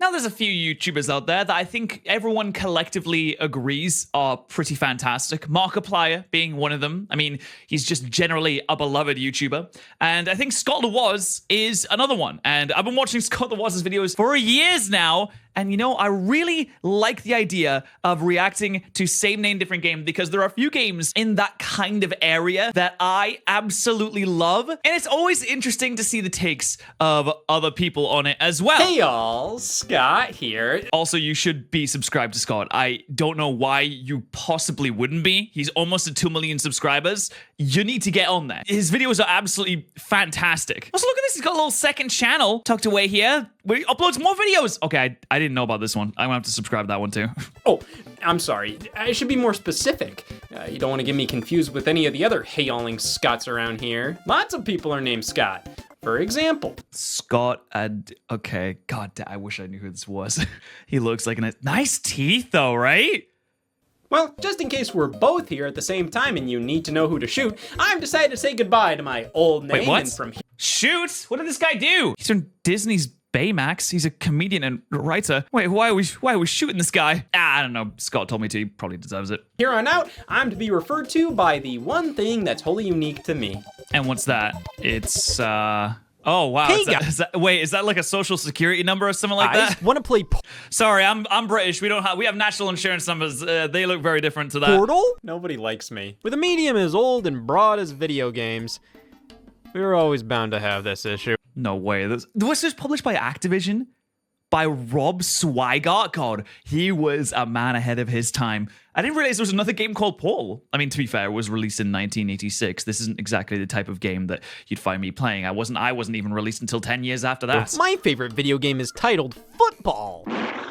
Now, there's a few YouTubers out there that I think everyone collectively agrees are pretty fantastic. Markiplier being one of them. I mean, he's just generally a beloved YouTuber. And I think Scott the Woz is another one. And I've been watching Scott the Woz's videos for years now. And you know, I really like the idea of reacting to same name, different game, because there are a few games in that kind of area that I absolutely love. And it's always interesting to see the takes of other people on it as well. Hey y'all, Scott here. Also, you should be subscribed to Scott. I don't know why you possibly wouldn't be. He's almost at 2 million subscribers. You need to get on there. His videos are absolutely fantastic. Also, look at this. He's got a little second channel tucked away here where he uploads more videos. Okay, I didn't know about this one. I'm gonna have to subscribe to that one too. Oh, I'm sorry. I should be more specific. You don't want to get me confused with any of the other hey-alling Scotts around here. Lots of people are named Scott. For example, Scott and okay, God, I wish I knew who this was. He looks like a nice teeth though, right? well, just in case we're both here at the same time and you need to know who to shoot, I've decided to say goodbye to my old name. Wait, what? And from Shoot? What did this guy do? He's from Disney's Baymax. He's a comedian and writer. Wait, why are we shooting this guy? I don't know. Scott told me to. He probably deserves it. here on out, I'm to be referred to by the one thing that's wholly unique to me. And what's that? It's oh wow. Hey, Is that like a social security number or something like I that? just want to play Sorry, I'm British. We have national insurance numbers. They look very different to that. Portal? Nobody likes me. With a medium as old and broad as video games, we were always bound to have this issue. No way. Was this published by Activision? By Rob Swigart? God, he was a man ahead of his time. I didn't realize there was another game called Portal. I mean, to be fair, it was released in 1986. This isn't exactly the type of game that you'd find me playing. I wasn't even released until 10 years after that. My favorite video game is titled Football.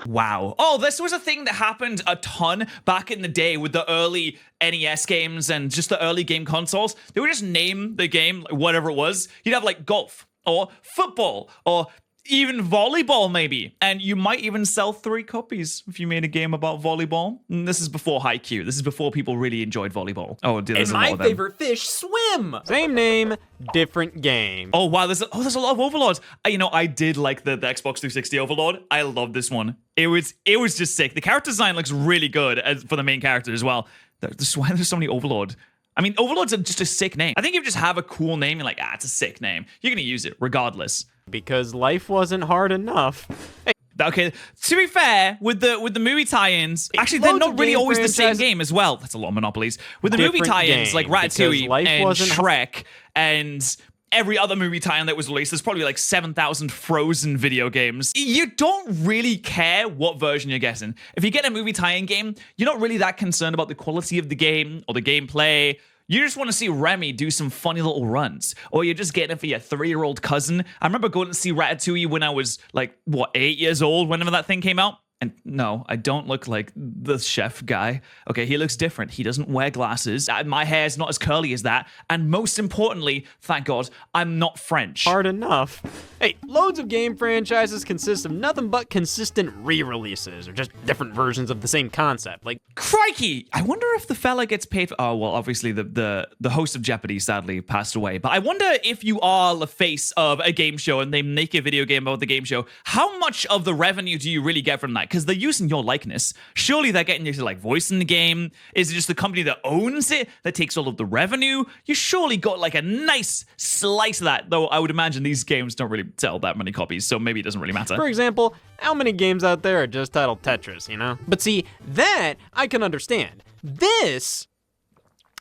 Wow. Oh, this was a thing that happened a ton back in the day with the early NES games and just the early game consoles. They would just name the game like, whatever it was. You'd have like golf or football or even volleyball maybe. And you might even sell 3 copies if you made a game about volleyball. And this is before Haikyuu. This is before people really enjoyed volleyball. Oh, dude, there's And a lot my of them. favorite fish swim. Same name, different game. Oh, wow, there's a lot of Overlords. You know, I did like the Xbox 360 Overlord. I love this one. It was just sick. The character design looks really good for the main character as well. That's why there's so many Overlord. I mean, Overlord's just a sick name. I think if you just have a cool name, you're like, it's a sick name. You're going to use it regardless. Because life wasn't hard enough. Hey, Okay, to be fair, with the movie tie-ins, actually, they're loads not of really game always the same franchise- game as well. That's a lot of monopolies. With the movie Different tie-ins, like game, because Ratatouille life and wasn't- Shrek and every other movie tie-in that was released, there's probably like 7,000 Frozen video games. You don't really care what version you're getting. If you get a movie tie-in game, you're not really that concerned about the quality of the game or the gameplay. You just want to see Remy do some funny little runs. Or you're just getting it for your 3-year-old cousin. I remember going to see Ratatouille when I was like, 8 years old, whenever that thing came out. And no, I don't look like the chef guy. Okay, he looks different. He doesn't wear glasses. My hair's not as curly as that. And most importantly, thank God, I'm not French. hard enough. Hey, loads of game franchises consist of nothing but consistent re-releases, or just different versions of the same concept. Like, Crikey! I wonder if the fella gets paid for... Oh, well, obviously the host of Jeopardy sadly passed away. But I wonder if you are the face of a game show and they make a video game about the game show, how much of the revenue do you really get from that? Because they're using your likeness. Surely they're getting you to like voice in the game. Is it just the company that owns it that takes all of the revenue? You surely got like a nice slice of that. Though I would imagine these games don't really sell that many copies, so maybe it doesn't really matter. for example, how many games out there are just titled Tetris, you know? But see, that I can understand. This,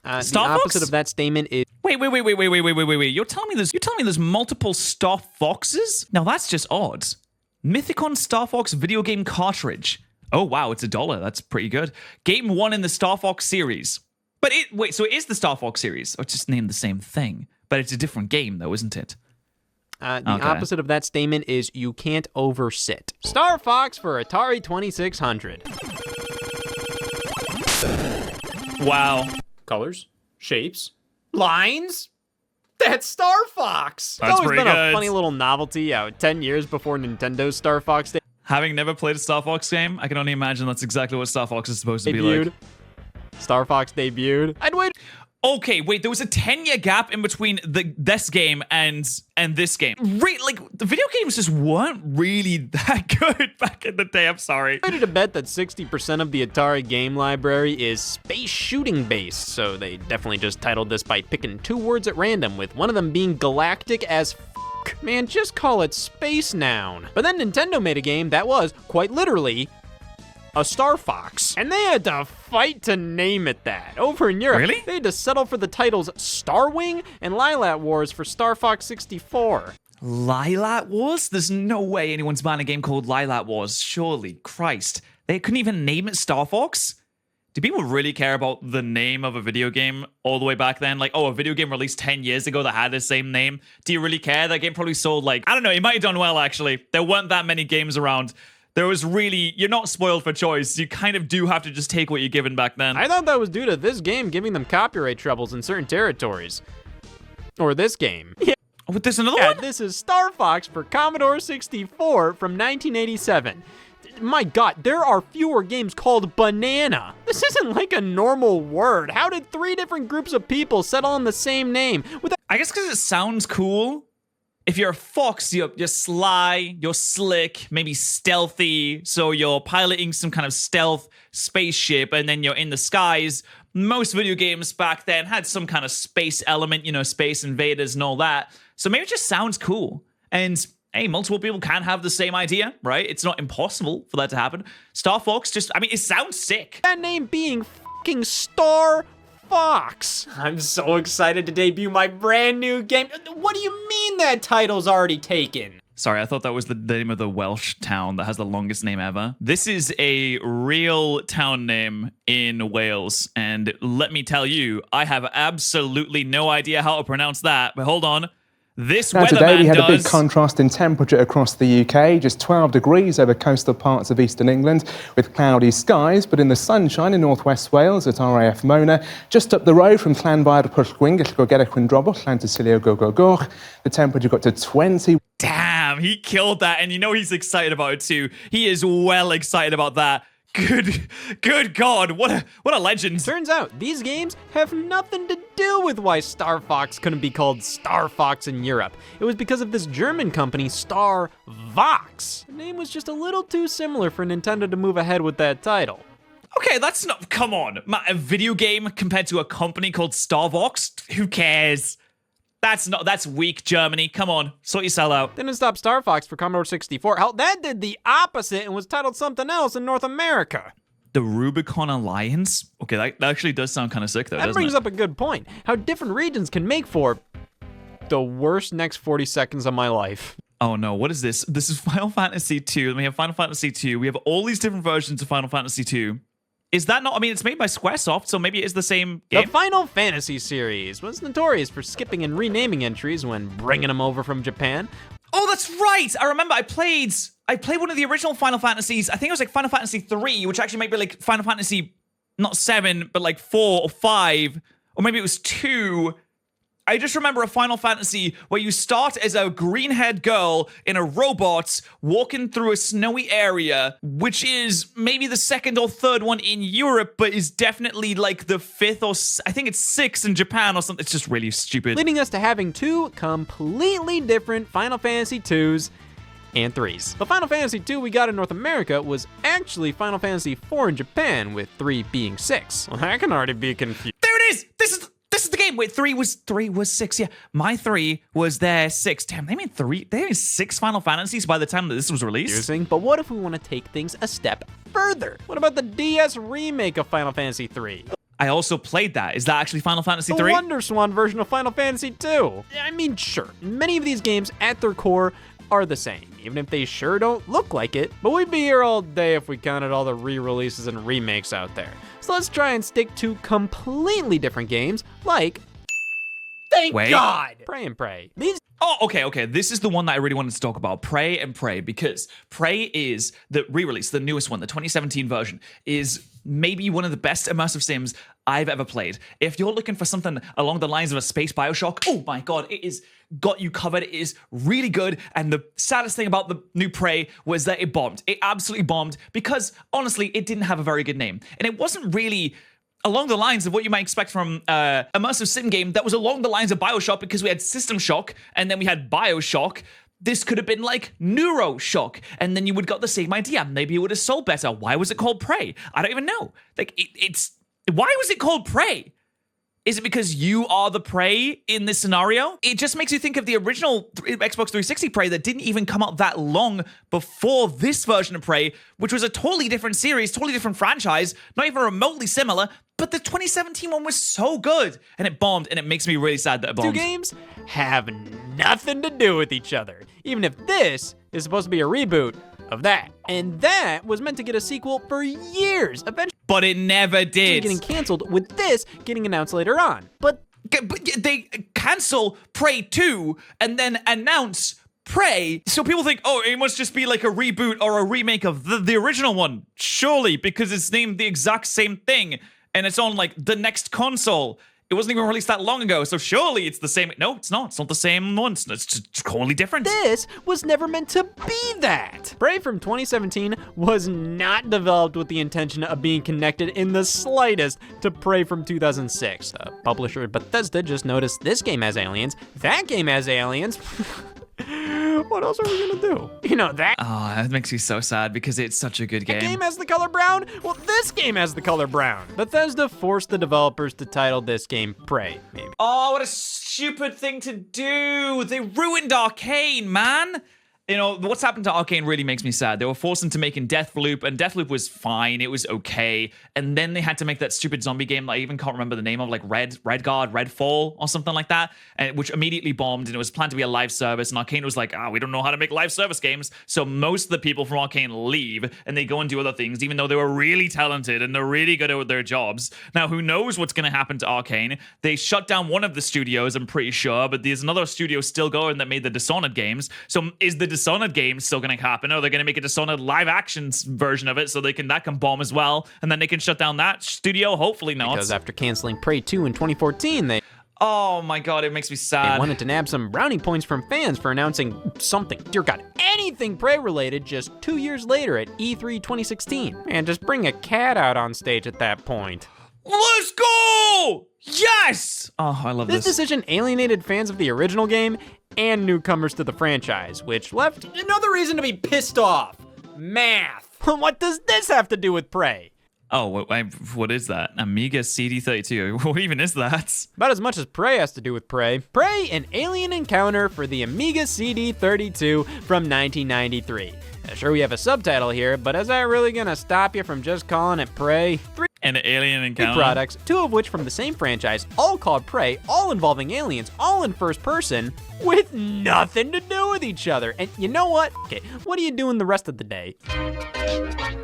the Star Fox? opposite of that statement is Wait. You're telling me there's multiple Star Foxes? Now that's just odd. Mythicon Star Fox video game cartridge. Oh wow, it's $1. That's pretty good. Game 1 in the Star Fox series. But so it is the Star Fox series. Or it's just named the same thing. But it's a different game though, isn't it? the Okay. opposite of that statement is you can't oversit. Star Fox for Atari 2600. Wow. Colors, shapes, lines. That's Star Fox. It's That's always pretty been good. a funny little novelty out 10 years before Nintendo's Star Fox Having never played a Star Fox game, I can only imagine that's exactly what Star Fox is supposed to be debuted. like. Star Fox debuted. I'd wait. Okay, wait, there was a 10-year gap in between this game and this game. Like, the video games just weren't really that good back in the day, I'm sorry. I ready to bet that 60% of the Atari game library is space shooting based, so they definitely just titled this by picking 2 words at random, with one of them being galactic as f***. Man, just call it Space Noun. But then Nintendo made a game that was, quite literally, a Star Fox. And they had to fight to name it that. Over in Europe, Really? they had to settle for the titles Star Wing and Lilac Wars for Star Fox 64. Lilac Wars? There's no way anyone's buying a game called Lilac Wars. Surely, Christ. They couldn't even name it Star Fox? Do people really care about the name of a video game all the way back then? Like, oh, a video game released 10 years ago that had the same name. Do you really care? That game probably sold like, I don't know, it might have done well actually. There weren't that many games around. There was really, you're not spoiled for choice. You kind of do have to just take what you're given back then. I thought that was due to this game giving them copyright troubles in certain territories. Or this game. Oh, but there's another Yeah, one? this is Star Fox for Commodore 64 from 1987. My God, there are fewer games called banana. This isn't like a normal word. How did 3 different groups of people settle on the same name? I guess because it sounds cool. If you're a fox, you're sly, you're slick, maybe stealthy, so you're piloting some kind of stealth spaceship, and then you're in the skies. Most video games back then had some kind of space element, you know, Space Invaders and all that. So maybe it just sounds cool. And hey, multiple people can have the same idea, right? It's not impossible for that to happen. Star Fox just, I mean, it sounds sick. That name being fucking Star Fox. I'm so excited to debut my brand new game. What do you mean that title's already taken? Sorry, I thought that was the name of the Welsh town that has the longest name ever. This is a real town name in Wales, and let me tell you, I have absolutely no idea how to pronounce that, but hold on. This Now today we had a big does. contrast in temperature across the UK, just 12 degrees over coastal parts of eastern England with cloudy skies, but in the sunshine in northwest Wales at RAF Mona, just up the road from Llanfair Pwllgwyn, Gellgorgera Cwndrobwll, Llantysilio Gogogwch, the temperature got to 20. Damn, he killed that, and you know he's excited about it too. He is well excited about that. Good God, what a legend. Turns out, these games have nothing to do with why Star Fox couldn't be called Star Fox in Europe. It was because of this German company, Star Vox. The name was just a little too similar for Nintendo to move ahead with that title. Okay, that's not, come on. A video game compared to a company called Starvox? Who cares? That's weak, Germany. Come on, sort yourself out. Didn't stop Star Fox for Commodore 64. Hell, that did the opposite and was titled something else in North America. The Rubicon Alliance? Okay, that actually does sound kind of sick though, That doesn't brings it? up a good point. How different regions can make for the worst next 40 seconds of my life. Oh no, what is this? This is Final Fantasy II. We have Final Fantasy II. We have all these different versions of Final Fantasy II. Is that not, I mean, it's made by Squaresoft, so maybe it is the same game? The Final Fantasy series was notorious for skipping and renaming entries when bringing them over from Japan. Oh, that's right! I remember I played one of the original Final Fantasies. I think it was like Final Fantasy 3, which actually might be like Final Fantasy, not 7, but like 4 or 5, or maybe it was 2. I just remember a Final Fantasy where you start as a green-haired girl in a robot walking through a snowy area, which is maybe the 2nd or 3rd one in Europe, but is definitely like the 5th or I think it's 6th in Japan or something. It's just really stupid. Leading us to having 2 completely different Final Fantasy 2s and 3s. The Final Fantasy 2 we got in North America was actually Final Fantasy 4 in Japan, with 3 being 6. Well, that can already be confusing. There it is! This is the game. Wait, 3 was 6. Yeah, my 3 was their 6. Damn, they made 6 Final Fantasies by the time that this was released. But what if we want to take things a step further? What about the DS remake of Final Fantasy 3? I also played that. Is that actually Final Fantasy The 3? Wonder Swan version of Final Fantasy 2. I mean, sure, many of these games at their core are the same, even if they sure don't look like it. But we'd be here all day if we counted all the re-releases and remakes out there. So let's try and stick to completely different games, like Thank Wait. God! Pray and Pray. These Oh, okay. This is the one that I really wanted to talk about. Pray and Pray, because Pray is the re-release, the newest one, the 2017 version, is maybe one of the best immersive sims I've ever played. If you're looking for something along the lines of a space Bioshock, oh my God, it is got you covered. It is really good. And the saddest thing about the new Prey was that it bombed. It absolutely bombed because, honestly, it didn't have a very good name. And it wasn't really along the lines of what you might expect from immersive sim game that was along the lines of BioShock, because we had System Shock and then we had BioShock. This could have been like NeuroShock, and then you would got the same idea. Maybe it would have sold better. Why was it called Prey? I don't even know. Like, it's why was it called Prey? Is it because you are the prey in this scenario? It just makes you think of the original Xbox 360 Prey that didn't even come out that long before this version of Prey, which was a totally different series, totally different franchise, not even remotely similar, but the 2017 one was so good, and it bombed, and it makes me really sad that it bombed. Two games have nothing to do with each other, even if this is supposed to be a reboot of that. And that was meant to get a sequel for years, eventually. But it never did. Getting canceled, with this getting announced later on. But they cancel Prey 2 and then announce Prey, so people think, oh, it must just be like a reboot or a remake of the original one. Surely, because it's named the exact same thing and it's on like the next console. It wasn't even released that long ago, so surely it's the same. No, it's not. It's not the same one. It's just totally different. This was never meant to be that. Prey from 2017 was not developed with the intention of being connected in the slightest to Prey from 2006. Publisher Bethesda just noticed this game has aliens, that game has aliens. What else are we gonna do? You know, that that makes me so sad because it's such a good game. game has the color brown? Well, this game has the color brown. Bethesda forced the developers to title this game Prey, maybe. Oh, what a stupid thing to do. They ruined Arcane, man. You know, what's happened to Arcane really makes me sad. They were forced into making Deathloop, and Deathloop was fine. It was okay. And then they had to make that stupid zombie game that I even can't remember the name of, like Redfall or something like that, and which immediately bombed, and it was planned to be a live service, and Arcane was like, we don't know how to make live service games. So most of the people from Arcane leave, and they go and do other things, even though they were really talented, and they're really good at their jobs. Now, who knows what's going to happen to Arcane? They shut down one of the studios, I'm pretty sure, but there's another studio still going that made the Dishonored games. So is the Dishonored game still going to happen? Or they're going to make a Dishonored live action version of it so that can bomb as well, and then they can shut down that studio? Hopefully not. Because after canceling Prey 2 in 2014, they oh my god, it makes me sad. wanted to nab some brownie points from fans for announcing something, dear god, anything Prey related just 2 years later at E3 2016. And just bring a cat out on stage at that point. Let's go! Yes! Oh, I love This this. decision alienated fans of the original game and newcomers to the franchise, which left Another reason to be pissed off. Math. what does this have to do with Prey? Oh, what is that? Amiga CD32. What even is that? About as much as Prey has to do with Prey. Prey, an alien encounter for the Amiga CD32 from 1993. Sure, we have a subtitle here, but is that really gonna stop you from just calling it Prey? An alien encounter. Three products, two of which from the same franchise, all called Prey, all involving aliens, all in first person, with nothing to do with each other. And you know what? Okay, what are you doing the rest of the day?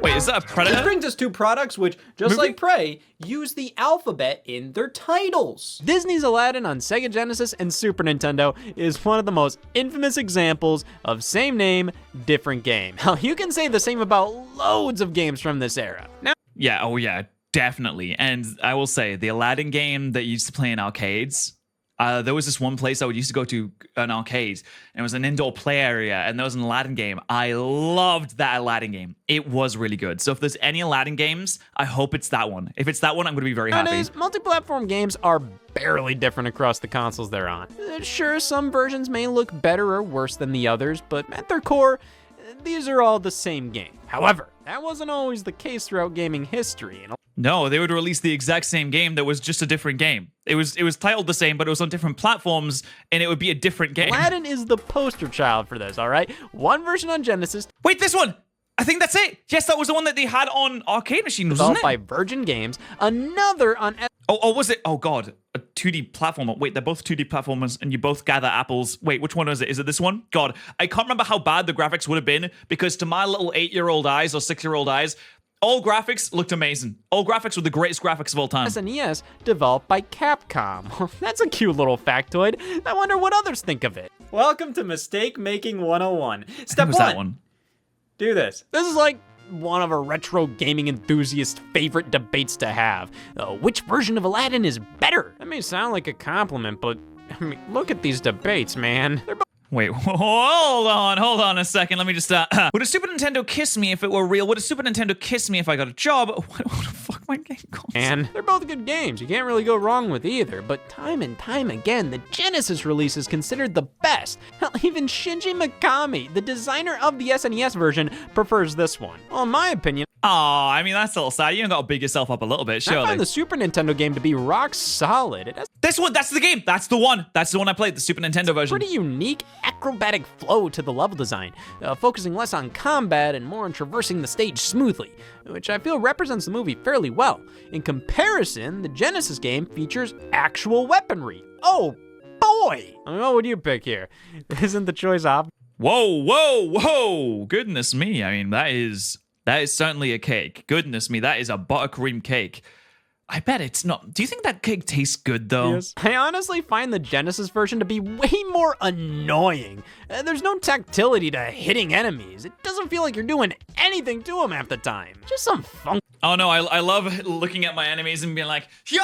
Wait, is that a This Predator? brings us to products which, just like Prey, use the alphabet in their titles. Disney's Aladdin on Sega Genesis and Super Nintendo is one of the most infamous examples of same name, different game. Hell, you can say the same about loads of games from this era. Now, Yeah, oh yeah, definitely. And I will say, the Aladdin game that you used to play in arcades, there was this one place I would used to go to, an arcade, and it was an indoor play area, and there was an Aladdin game. I loved that Aladdin game. It was really good. So if there's any Aladdin games, I hope it's that one. If it's that one, I'm going to be very happy. nowadays, multi-platform games are barely different across the consoles they're on. Sure, some versions may look better or worse than the others, but at their core, these are all the same game. However, that wasn't always the case throughout gaming history. No, they would release the exact same game that was just a different game. It was titled the same, but it was on different platforms, and it would be a different game. Aladdin is the poster child for this, all right? One version on Genesis, Wait, this one! I think that's it. Yes, that was the one that they had on arcade machines, wasn't developed it? by Virgin Games, another on Oh, was it? Oh, God. A 2D platformer. Wait, they're both 2D platformers, and you both gather apples. Wait, which one is it? Is it this one? God, I can't remember how bad the graphics would have been, because to my little 8-year-old eyes or 6-year-old eyes, all graphics looked amazing. All graphics were the greatest graphics of all time. SNES, developed by Capcom. That's a cute little factoid. I wonder what others think of it. Welcome to Mistake Making 101. What Step was one, that one? do this. This is like one of a retro gaming enthusiast's favorite debates to have. Which version of Aladdin is better? That may sound like a compliment, but I mean, look at these debates, man. They're both Wait, hold on a second. Let me just, would a Super Nintendo kiss me if it were real? Would a Super Nintendo kiss me if I got a job? What the fuck my game called? And they're both good games. You can't really go wrong with either. But time and time again, the Genesis release is considered the best. Hell, even Shinji Mikami, the designer of the SNES version, prefers this one. Well, in my opinion, I mean, that's a little sad. You got to big yourself up a little bit, I surely. find the Super Nintendo game to be rock solid. It has This one, that's the game. That's the one. That's the one I played, the Super Nintendo version. pretty unique acrobatic flow to the level design, focusing less on combat and more on traversing the stage smoothly, which I feel represents the movie fairly well. In comparison, the Genesis game features actual weaponry. Oh boy! I mean, what would you pick here? Isn't the choice obvious? Whoa. Goodness me. I mean, that is certainly a cake. Goodness me, that is a buttercream cake. I bet it's not. Do you think that cake tastes good, though? Yes. I honestly find the Genesis version to be way more annoying. There's no tactility to hitting enemies. It doesn't feel like you're doing anything to them half the time. Just some funk. Oh no, I love looking at my enemies and being like, yeah.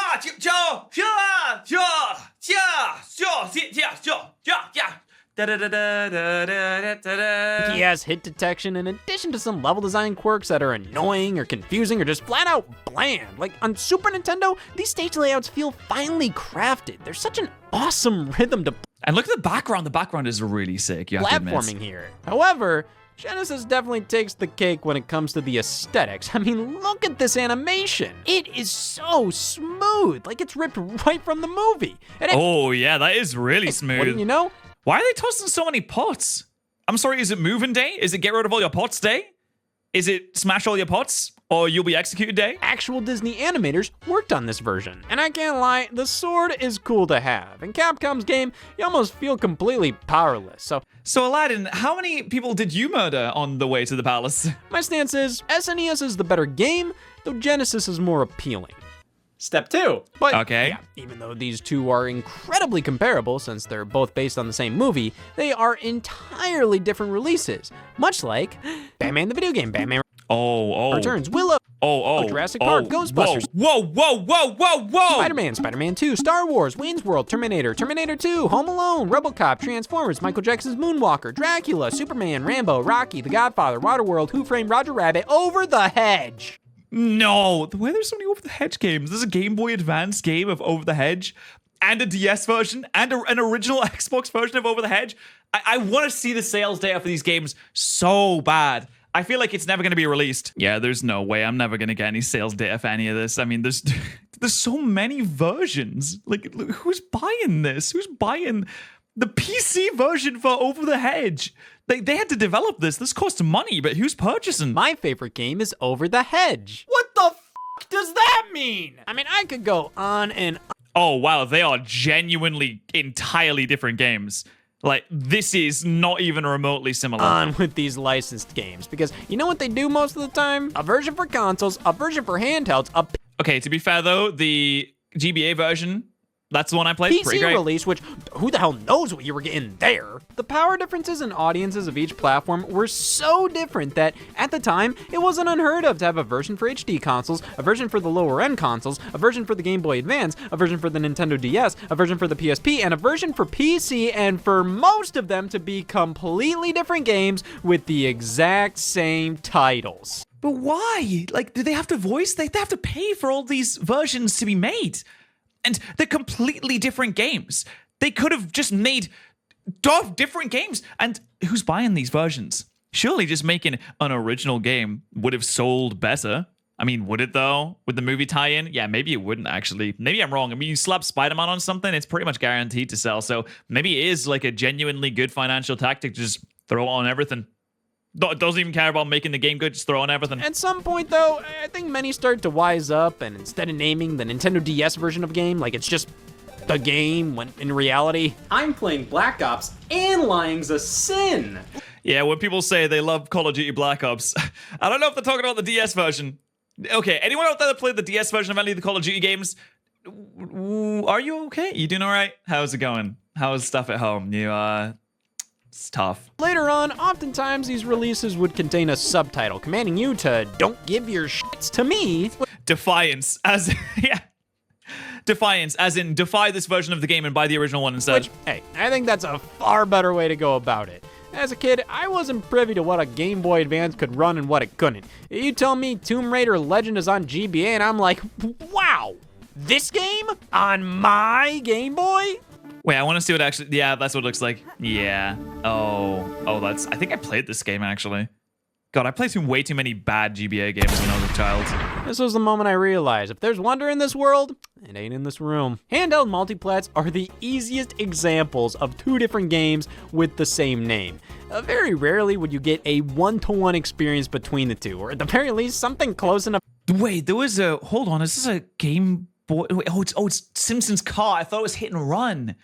He has hit detection in addition to some level design quirks that are annoying or confusing or just flat out bland. Like on Super Nintendo, these stage layouts feel finely crafted. There's such an awesome rhythm to And look at the background. The background is really sick. You have to admit. platforming here. However, Genesis definitely takes the cake when it comes to the aesthetics. I mean, look at this animation. It is so smooth, like it's ripped right from the movie. And Oh yeah, that is really smooth. what do you know? Why are they tossing so many pots? I'm sorry, is it moving day? Is it get rid of all your pots day? Is it smash all your pots or you'll be executed day? Actual Disney animators worked on this version. And I can't lie, the sword is cool to have. In Capcom's game, you almost feel completely powerless. So Aladdin, how many people did you murder on the way to the palace? my stance is, SNES is the better game, though Genesis is more appealing. Step 2. But Okay. yeah, even though these two are incredibly comparable since they're both based on the same movie, they are entirely different releases. Much like Batman the video game, Batman Oh. Returns, Willow, Jurassic Park, Ghostbusters, Whoa. Spider-Man, Spider-Man 2, Star Wars, Wayne's World, Terminator, Terminator 2, Home Alone, RoboCop, Transformers, Michael Jackson's Moonwalker, Dracula, Superman, Rambo, Rocky, The Godfather, Waterworld, Who Framed Roger Rabbit, Over the Hedge. No, the way there's so many Over the Hedge games. There's a Game Boy Advance game of Over the Hedge and a DS version and an original Xbox version of Over the Hedge. I want to see the sales data for these games so bad. I feel like it's never going to be released. Yeah, there's no way. I'm never going to get any sales data for any of this. I mean, there's so many versions. Like, who's buying this? Who's buying the PC version for Over the Hedge? They had to develop this. This costs money, but who's purchasing? My favorite game is Over the Hedge. What the f does that mean? I mean, I could go on and Oh, wow. They are genuinely entirely different games. Like, this is not even remotely similar. on with these licensed games because you know what they do most of the time? A version for consoles, a version for handhelds, a Okay, to be fair, though, the GBA version, that's the one I played. Pretty PC great. release, which who the hell knows what you were getting there? The power differences and audiences of each platform were so different that at the time, it wasn't unheard of to have a version for HD consoles, a version for the lower end consoles, a version for the Game Boy Advance, a version for the Nintendo DS, a version for the PSP, and a version for PC, and for most of them to be completely different games with the exact same titles. But why? Like, do they have to voice? They have to pay for all these versions to be made. And they're completely different games. They could have just made different games. And who's buying these versions? Surely just making an original game would have sold better. I mean, would it though? With the movie tie-in? Yeah, maybe it wouldn't actually. Maybe I'm wrong. I mean, you slap Spider-Man on something, it's pretty much guaranteed to sell. So maybe it is like a genuinely good financial tactic to just throw it on everything. Doesn't even care about making the game good, just throw on everything. At some point, though, I think many start to wise up, and instead of naming the Nintendo DS version of a game like it's just the game, when in reality, I'm playing Black Ops and lying's a sin. Yeah, when people say they love Call of Duty Black Ops, I don't know if they're talking about the DS version. Okay, anyone out there that played the DS version of any of the Call of Duty games, are you okay? You doing all right? How's it going? How's stuff at home? It's tough. later on, oftentimes these releases would contain a subtitle commanding you to don't give your shits to me. Defiance, as yeah. Defiance, as in defy this version of the game and buy the original one instead. Which, hey, I think that's a far better way to go about it. As a kid, I wasn't privy to what a Game Boy Advance could run and what it couldn't. You tell me Tomb Raider Legend is on GBA and I'm like, wow, this game on my Game Boy? Wait, I want to see what actually... Yeah, that's what it looks like. Yeah. Oh, that's... I think I played this game, actually. God, I played way too many bad GBA games when I was a child. This was the moment I realized, if there's wonder in this world, it ain't in this room. Handheld multiplats are the easiest examples of two different games with the same name. Very rarely would you get a one-to-one experience between the two, or at the very least, something close enough. Wait, there was a... Hold on, is this a Game Boy... Wait, it's Simpsons Car. I thought it was Hit and Run.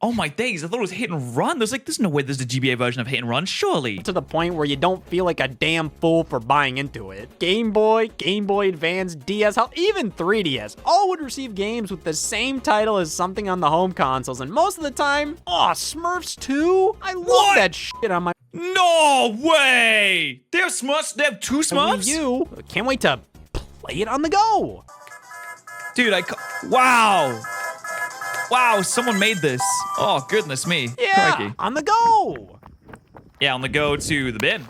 Oh my days, I thought it was Hit and Run. There's no way there's a GBA version of Hit and Run, surely. To the point where you don't feel like a damn fool for buying into it. Game Boy, Game Boy Advance, DS, hell, even 3DS, all would receive games with the same title as something on the home consoles, and most of the time, Smurfs 2? I love that shit on my No way! They have Smurfs? They have two Smurfs? Wii U. Can't wait to play it on the go. Dude, wow! Wow, someone made this. Oh, goodness me. Yeah, Crikey. on the go. Yeah, on the go to the bin.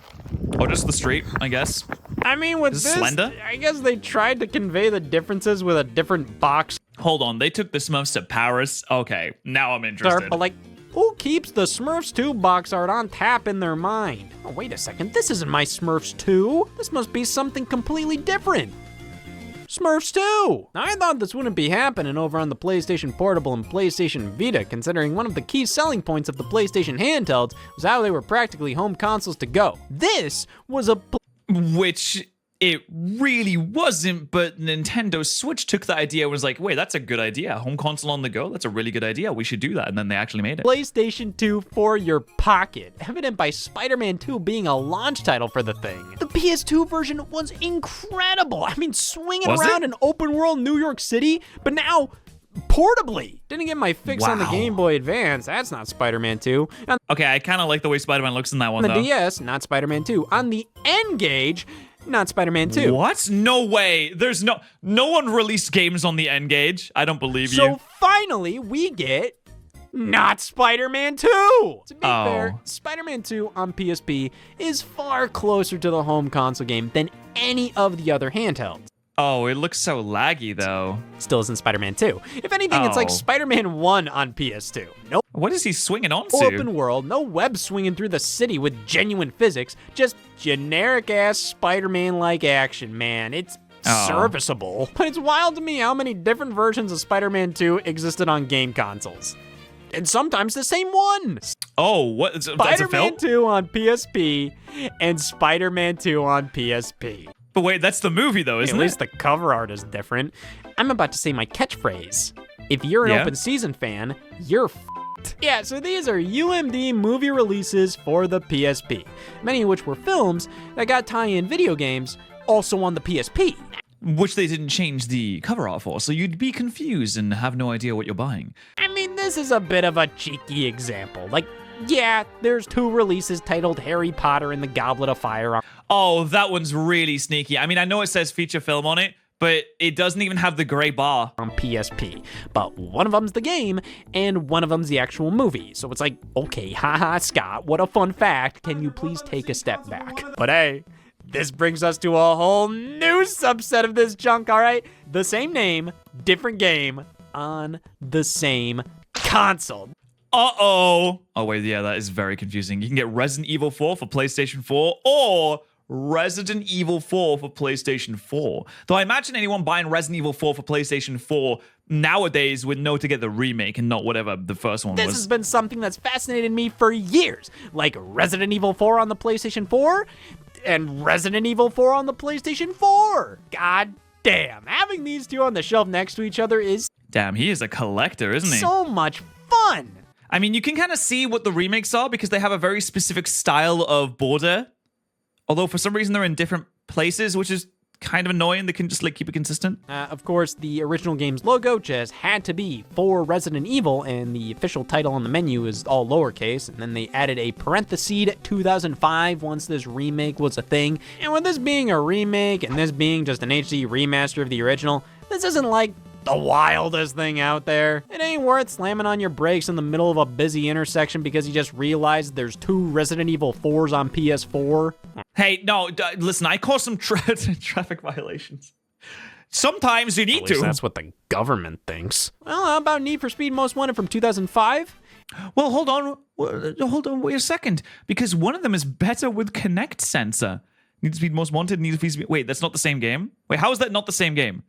Or just the street, I guess. I mean, with Is this, it Slender? I guess they tried to convey the differences with a different box Hold on, they took the Smurfs to Paris? Okay, now I'm interested. art, but like, who keeps the Smurfs 2 box art on tap in their mind? Oh, wait a second, this isn't my Smurfs 2. This must be something completely different. Smurfs 2! Now, I thought this wouldn't be happening over on the PlayStation Portable and PlayStation Vita, considering one of the key selling points of the PlayStation handhelds was how they were practically home consoles to go. This was a Which it really wasn't, but Nintendo Switch took the idea and was like, wait, that's a good idea. Home console on the go? That's a really good idea. We should do that. And then they actually made it. PlayStation 2 for your pocket, evident by Spider-Man 2 being a launch title for the thing. The PS2 version was incredible. I mean, swinging around in open world New York City, but now portably. Didn't get my fix on the Game Boy Advance. That's not Spider-Man 2. On Okay, I kind of like the way Spider-Man looks in that one, the though. DS, not Spider-Man 2. On the N-Gage, not Spider-Man 2. What? No way. There's no one released games on the N-Gage. I don't believe you. So finally, we get not Spider-Man 2! To be fair, Spider-Man 2 on PSP is far closer to the home console game than any of the other handhelds. Oh, it looks so laggy, though. Still isn't Spider-Man 2. If anything, it's like Oh. Spider-Man 1 on PS2. No What is he swinging onto? open world, no web swinging through the city with genuine physics, just generic-ass Spider-Man-like action, man. It's serviceable. But it's wild to me how many different versions of Spider-Man 2 existed on game consoles. And sometimes the same one. Oh, what? That's a Spider-Man film? 2 on PSP and Spider-Man 2 on PSP. But wait, that's the movie, though, isn't At it? least the cover art is different. I'm about to say my catchphrase. If you're an Yeah? open season fan, you're f***ed. Yeah, so these are UMD movie releases for the PSP, many of which were films that got tie-in video games also on the PSP. Which they didn't change the cover art for, so you'd be confused and have no idea what you're buying. I mean, this is a bit of a cheeky example. Like, yeah, there's 2 releases titled Harry Potter and the Goblet of Fire. Oh, that one's really sneaky. I mean, I know it says feature film on it, but it doesn't even have the gray bar. On PSP, but one of them's the game and one of them's the actual movie. So it's like, okay, haha, Scott, what a fun fact. Can you please take a step back? But hey, this brings us to a whole new subset of this junk, all right? The same name, different game on the same console. Uh-oh. Oh, wait, yeah, that is very confusing. You can get Resident Evil 4 for PlayStation 4 or Resident Evil 4 for PlayStation 4. Though I imagine anyone buying Resident Evil 4 for PlayStation 4 nowadays would know to get the remake and not whatever the first one This was. has been something that's fascinated me for years, like Resident Evil 4 on the PlayStation 4 and Resident Evil 4 on the PlayStation 4. God damn, having these two on the shelf next to each other is Damn, he is a collector, isn't he? so much fun. I mean, you can kind of see what the remakes are because they have a very specific style of border. Although for some reason they're in different places, which is kind of annoying. They can just like keep it consistent. Of course, the original game's logo just had to be for Resident Evil, and the official title on the menu is all lowercase, and then they added a parenthesis 2005 once this remake was a thing. And with this being a remake and this being just an HD remaster of the original, this isn't like the wildest thing out there. It ain't worth slamming on your brakes in the middle of a busy intersection because you just realized there's 2 Resident Evil 4s on PS4. Hey, no, listen, I caused some traffic violations. Sometimes you need At least to. that's what the government thinks. Well, how about Need for Speed Most Wanted from 2005? Well, hold on, wait a second, because one of them is better with Kinect sensor. Need for Speed Most Wanted, Need for Speed. Wait, that's not the same game. Wait, how is that not the same game?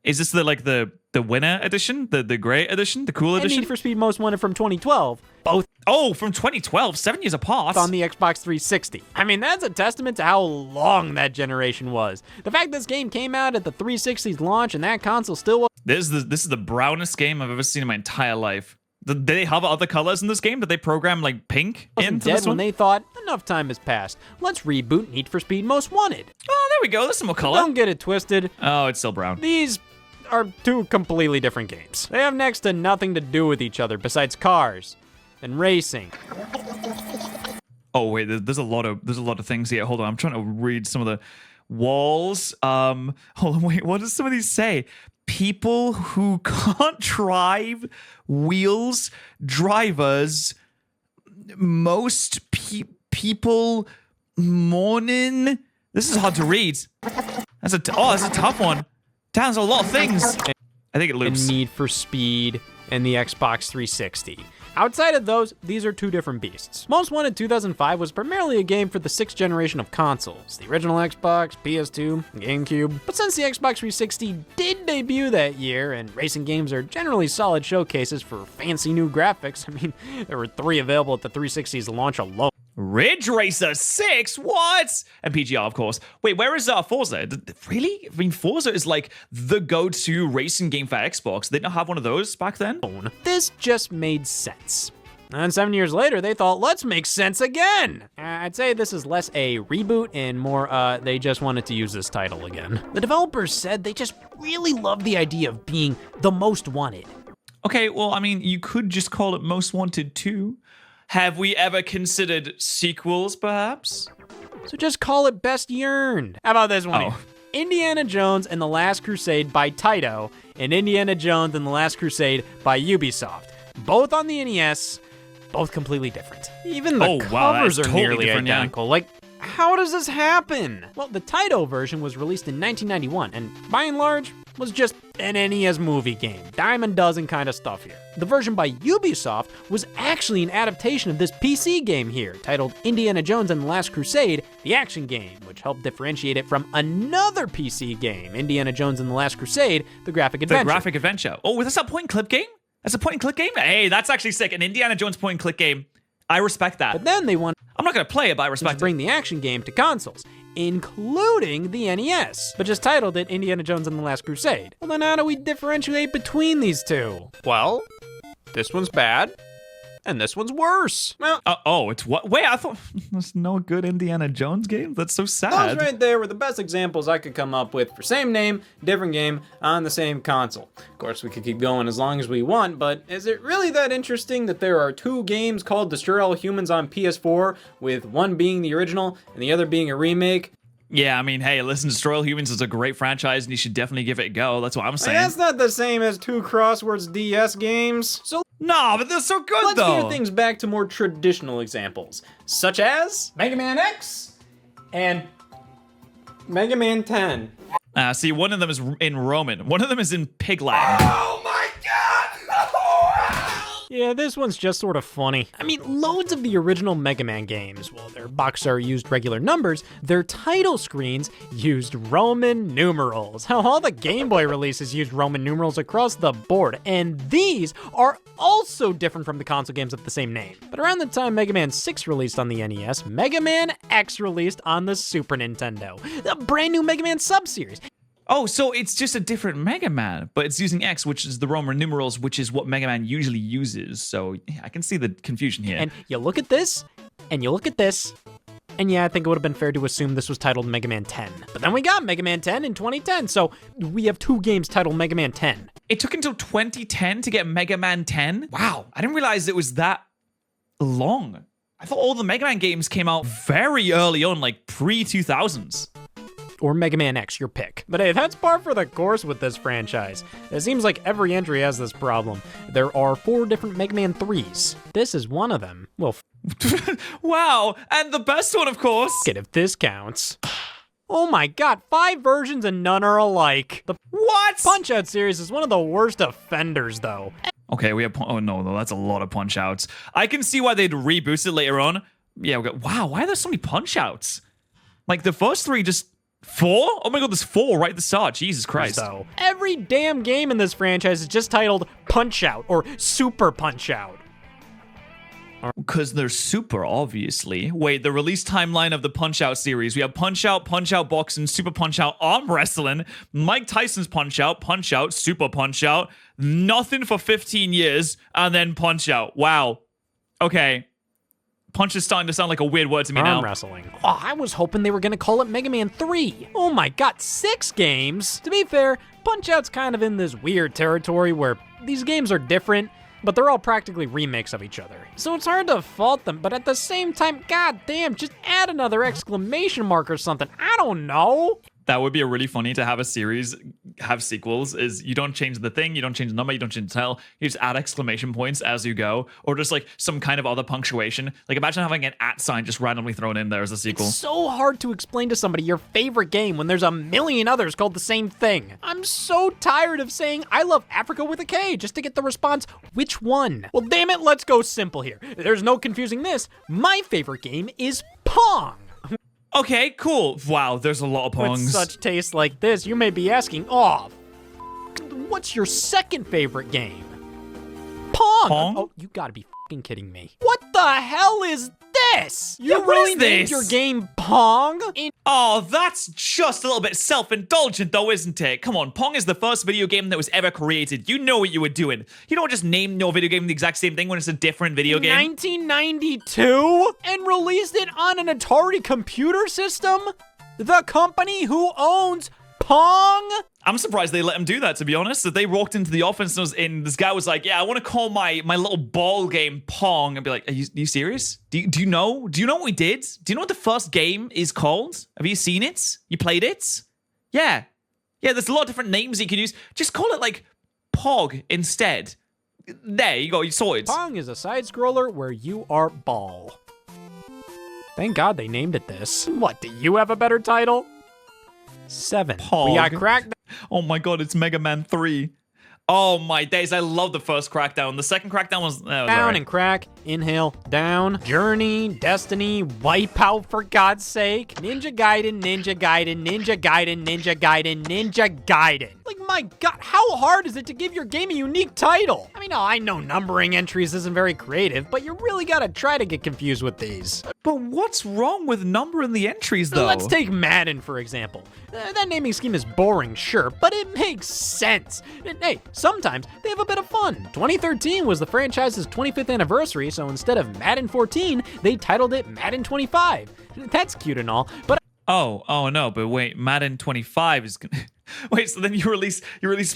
Is this the winner edition, the great edition, the cool And edition? Need for Speed Most Wanted from 2012. Both Oh, from 2012, 7 years apart. on the Xbox 360. I mean, that's a testament to how long that generation was. The fact this game came out at the 360's launch and that console still was This is the brownest game I've ever seen in my entire life. Did they have other colors in this game? Did they program like pink into dead this when one? they thought, enough time has passed. Let's reboot Need for Speed Most Wanted. Oh, there we go. There's some more color. Don't get it twisted. Oh, it's still brown. These are 2 completely different games. They have next to nothing to do with each other besides cars and racing. Oh wait, there's a lot of things here. Hold on, I'm trying to read some of the walls. Hold on, wait. What does some of these say? People who can't drive, wheels, drivers, most people, morning. This is hard to read. That's a tough one. Damn, there's a lot of things. I think it And loops. Need for Speed and the Xbox 360. Outside of those, these are 2 different beasts. Most Wanted 2005 was primarily a game for the 6th generation of consoles, the original Xbox, PS2, GameCube. But since the Xbox 360 did debut that year, and racing games are generally solid showcases for fancy new graphics, I mean, there were 3 available at the 360's launch alone. Ridge Racer 6? What? And PGR, of course. Wait, where is Forza? Really? I mean, Forza is like the go-to racing game for Xbox. They didn't have one of those back then? This just made sense. And 7 years later, they thought, let's make sense again. I'd say this is less a reboot and more, they just wanted to use this title again. The developers said they just really loved the idea of being the most wanted. Okay, well, I mean, you could just call it Most Wanted 2. Have we ever considered sequels, perhaps? So just call it Best Yearned. How about this one? Oh. Indiana Jones and the Last Crusade by Taito and Indiana Jones and the Last Crusade by Ubisoft. Both on the NES, both completely different. Even the covers are totally nearly different, yeah. identical. Like, how does this happen? Well, the Taito version was released in 1991 and by and large was just an NES movie game. Dime a dozen kind of stuff here. The version by Ubisoft was actually an adaptation of this PC game here, titled Indiana Jones and the Last Crusade, the action game, which helped differentiate it from another PC game, Indiana Jones and the Last Crusade, the graphic adventure. The graphic adventure. Oh, that's a point-and-click game? That's a point-and-click game? Hey, that's actually sick. An Indiana Jones point-and-click game. I respect that. But then they wanted I'm not going to play it, but I to respect it. bring the action game to consoles, including the NES, but just titled it Indiana Jones and the Last Crusade. Well, then how do we differentiate between these 2? Well, this one's bad, and this one's worse. Well, It's what? Wait, I thought there's no good Indiana Jones game? That's so sad. Those right there were the best examples I could come up with for same name, different game on the same console. Of course, we could keep going as long as we want, but is it really that interesting that there are 2 games called Destroy All Humans on PS4, with one being the original and the other being a remake? Yeah, I mean, hey, listen, Destroy All Humans is a great franchise, and you should definitely give it a go. That's what I'm saying. That's not the same as 2 Crosswords DS games. So No, but they're so good, let's though. gear things back to more traditional examples, such as Mega Man X and Mega Man 10. See, one of them is in Roman. One of them is in Pig Latin. Oh my god! yeah, this one's just sort of funny. I mean, loads of the original Mega Man games, well, their box art used regular numbers, their title screens used Roman numerals. How all the Game Boy releases used Roman numerals across the board, and these are also different from the console games of the same name. But around the time Mega Man 6 released on the NES, Mega Man X released on the Super Nintendo, a brand new Mega Man sub-series. Oh, so it's just a different Mega Man, but it's using X, which is the Roman numerals, which is what Mega Man usually uses. So yeah, I can see the confusion here. And you look at this, and you look at this, and yeah, I think it would have been fair to assume this was titled Mega Man 10. But then we got Mega Man 10 in 2010, so we have 2 games titled Mega Man 10. It took until 2010 to get Mega Man 10? Wow, I didn't realize it was that long. I thought all the Mega Man games came out very early on, like pre-2000s. or Mega Man X, your pick. But hey, that's par for the course with this franchise. It seems like every entry has this problem. There are 4 different Mega Man 3s. This is one of them. Well, Wow, and the best one, of course. if this counts. Oh my god, 5 versions and none are alike. The What? Punch-Out series is one of the worst offenders, though. Okay, we have. Oh no, that's a lot of punch outs. I can see why they'd reboot it later on. Yeah, wow, why are there so many punch outs? Like the first 3 just 4? Oh my god, there's 4 right at the start. Jesus Christ. So, every damn game in this franchise is just titled Punch-Out or Super Punch-Out. Because they're super, obviously. Wait, the release timeline of the Punch-Out series. We have Punch-Out, Punch-Out Boxing, Super Punch-Out, Arm Wrestling, Mike Tyson's Punch-Out, Super Punch-Out, nothing for 15 years, and then Punch-Out. Wow. Okay. Punch is starting to sound like a weird word to me now. Arm wrestling. Oh, I was hoping they were gonna call it Mega Man 3. Oh my god, 6 games? To be fair, Punch-Out's kind of in this weird territory where these games are different, but they're all practically remakes of each other. So it's hard to fault them, but at the same time, god damn, just add another exclamation mark or something. I don't know. That would be a really funny to have a series have sequels is you don't change the thing, you don't change the number, you don't change the title, you just add exclamation points as you go, or just like some kind of other punctuation. Like imagine having an @ sign just randomly thrown in there as a sequel. It's so hard to explain to somebody your favorite game when there's a million others called the same thing. I'm so tired of saying I love Africa with a K just to get the response, which one? Well, damn it, let's go simple here. There's no confusing this. My favorite game is Pong. Okay, cool. Wow, there's a lot of Pongs. With such taste like this, you may be asking, oh, what's your second favorite game? Pong! Pong? Oh, you gotta be fucking kidding me. What the hell is this? You what really is named this? your game Pong? Oh, that's just a little bit self-indulgent though, isn't it? Come on, Pong is the first video game that was ever created. You know what you were doing. You don't just name your video game the exact same thing when it's a different video game. 1992? And released it on an Atari computer system? The company who owns Pong? I'm surprised they let him do that, to be honest. That they walked into the office and this guy was like, yeah, I want to call my little ball game Pong. And be like, are you serious? Do you know? Do you know what we did? Do you know what the first game is called? Have you seen it? You played it? Yeah. Yeah, there's a lot of different names you can use. Just call it like Pog instead. There you go, you saw it. Pong is a side-scroller where you are ball. Thank God they named it this. What, do you have a better title? 7. Pog. We got Crackdown. Oh my god, it's Mega Man 3. Oh my days, I love the first Crackdown. The second Crackdown was Down alright. and crack, inhale, down, Journey, Destiny, Wipeout for God's sake, Ninja Gaiden, Ninja Gaiden, Ninja Gaiden, Ninja Gaiden, Ninja Gaiden. Like my god, how hard is it to give your game a unique title? I mean, I know numbering entries isn't very creative, but you really gotta try to get confused with these. But what's wrong with numbering the entries though? Let's take Madden, for example. That naming scheme is boring, sure, but it makes sense. And hey, sometimes they have a bit of fun. 2013 was the franchise's 25th anniversary, so instead of Madden 14, they titled it Madden 25. That's cute and all, but Oh no, but wait, Madden 25 is gonna... Wait, so then you release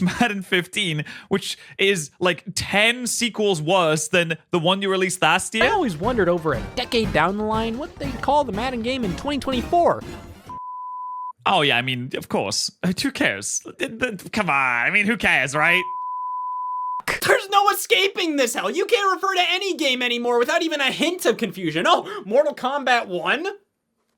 Madden 15, which is like 10 sequels worse than the one you released last I year? always wondered over a decade down the line what they'd call the Madden game in 2024. Oh yeah, I mean, of course. Who cares? Come on, I mean, who cares, right? There's no escaping this hell. You can't refer to any game anymore without even a hint of confusion. Oh, Mortal Kombat 1?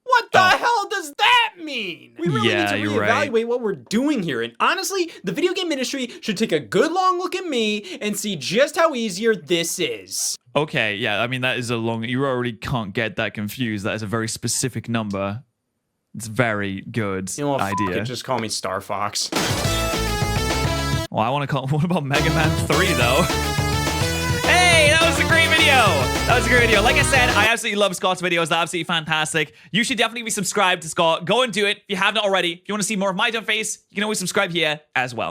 What the hell does that mean? We really Yeah, need to you're right. reevaluate what we're doing here. And honestly, the video game industry should take a good long look at me and see just how easier this is. Okay, yeah, I mean, that is a long... You already can't get that confused. That is a very specific number. It's very good You know what? idea. Just call me Star Fox. Well, I want to call... What about Mega Man 3, though? Hey, that was a great video. That was a great video. Like I said, I absolutely love Scott's videos. They're absolutely fantastic. You should definitely be subscribed to Scott. Go and do it if you haven't already. If you want to see more of my dumb face, you can always subscribe here as well.